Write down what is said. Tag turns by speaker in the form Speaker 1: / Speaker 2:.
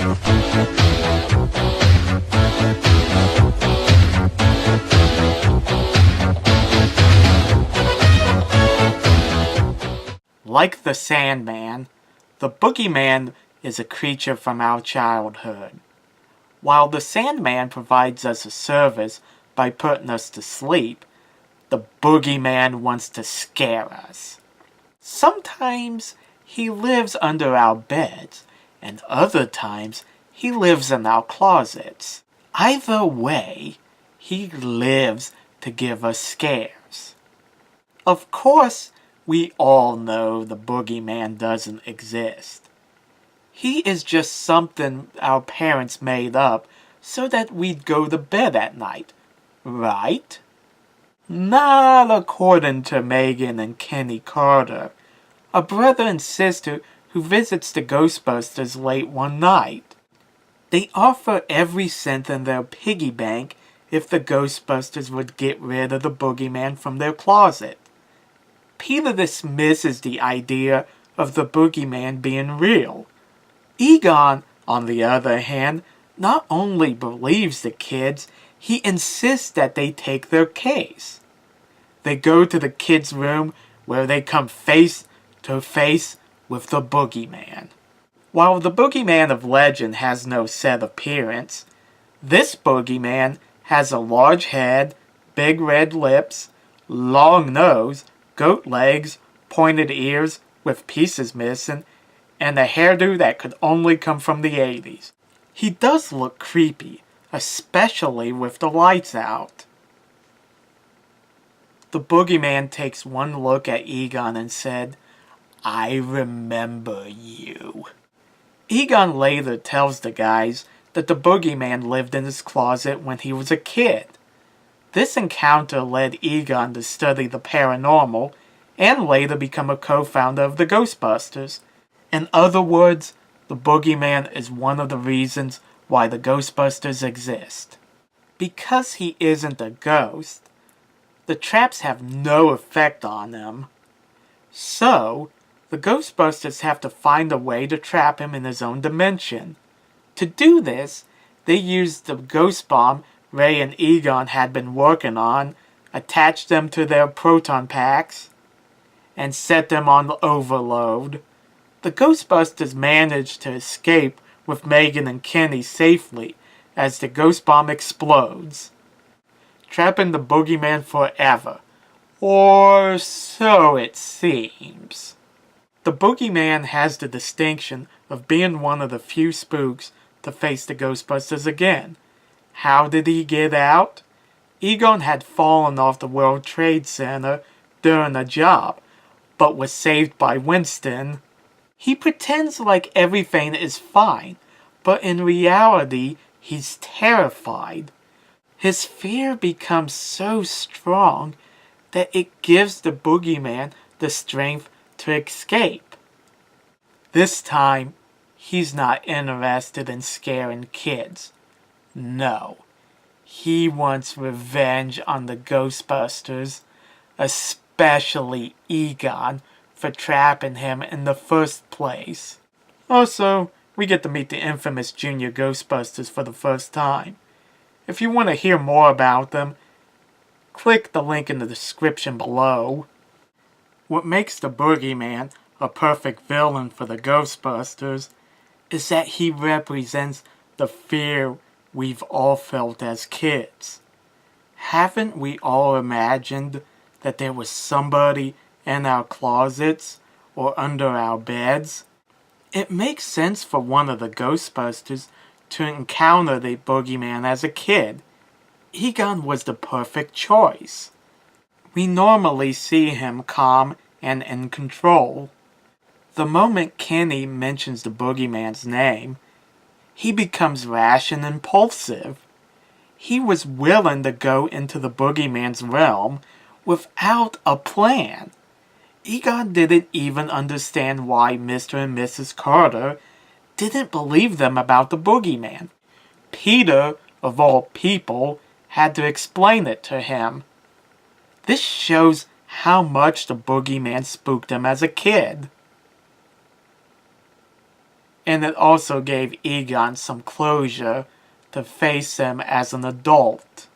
Speaker 1: Like the Sandman, the Boogieman is a creature from our childhood. While the Sandman provides us a service by putting us to sleep, the Boogieman wants to scare us. Sometimes he lives under our beds, and other times he lives in our closets. Either way, he lives to give us scares. Of course, we all know the Boogieman doesn't exist. He is just something our parents made up so that we'd go to bed at night, right? Not according to Megan and Kenny Carter, a brother and sister who visits the Ghostbusters late one night. They offer every cent in their piggy bank if the Ghostbusters would get rid of the Boogieman from their closet. Peter dismisses the idea of the Boogieman being real. Egon, on the other hand, not only believes the kids, he insists that they take their case. They go to the kids' room where they come face to face with the Boogieman. While the Boogieman of legend has no set appearance, this Boogieman has a large head, big red lips, long nose, goat legs, pointed ears with pieces missing, and a hairdo that could only come from the 80s. He does look creepy, especially with the lights out. The Boogieman takes one look at Egon and said, "I remember you." Egon later tells the guys that the Boogieman lived in his closet when he was a kid. This encounter led Egon to study the paranormal and later become a co-founder of the Ghostbusters. In other words, the Boogieman is one of the reasons why the Ghostbusters exist. Because he isn't a ghost, the traps have no effect on him. So, the Ghostbusters have to find a way to trap him in his own dimension. To do this, they used the ghost bomb Ray and Egon had been working on, attached them to their proton packs, and set them on overload. The Ghostbusters managed to escape with Megan and Kenny safely as the ghost bomb explodes, trapping the Boogieman forever. Or so it seems. The Boogieman has the distinction of being one of the few spooks to face the Ghostbusters again. How did he get out? Egon had fallen off the World Trade Center during a job, but was saved by Winston. He pretends like everything is fine, but in reality, he's terrified. His fear becomes so strong that it gives the Boogieman the strength to escape. This time, he's not interested in scaring kids. No, he wants revenge on the Ghostbusters, especially Egon, for trapping him in the first place. Also, we get to meet the infamous Junior Ghostbusters for the first time. If you want to hear more about them, click the link in the description below. What makes the Boogieman a perfect villain for the Ghostbusters is that he represents the fear we've all felt as kids. Haven't we all imagined that there was somebody in our closets or under our beds? It makes sense for one of the Ghostbusters to encounter the Boogieman as a kid. Egon was the perfect choice. We normally see him calm and in control. The moment Kenny mentions the Boogieman's name, he becomes rash and impulsive. He was willing to go into the Boogieman's realm without a plan. Egon didn't even understand why Mr. and Mrs. Carter didn't believe them about the Boogieman. Peter, of all people, had to explain it to him. This shows how much the Boogieman spooked him as a kid. And it also gave Egon some closure to face him as an adult.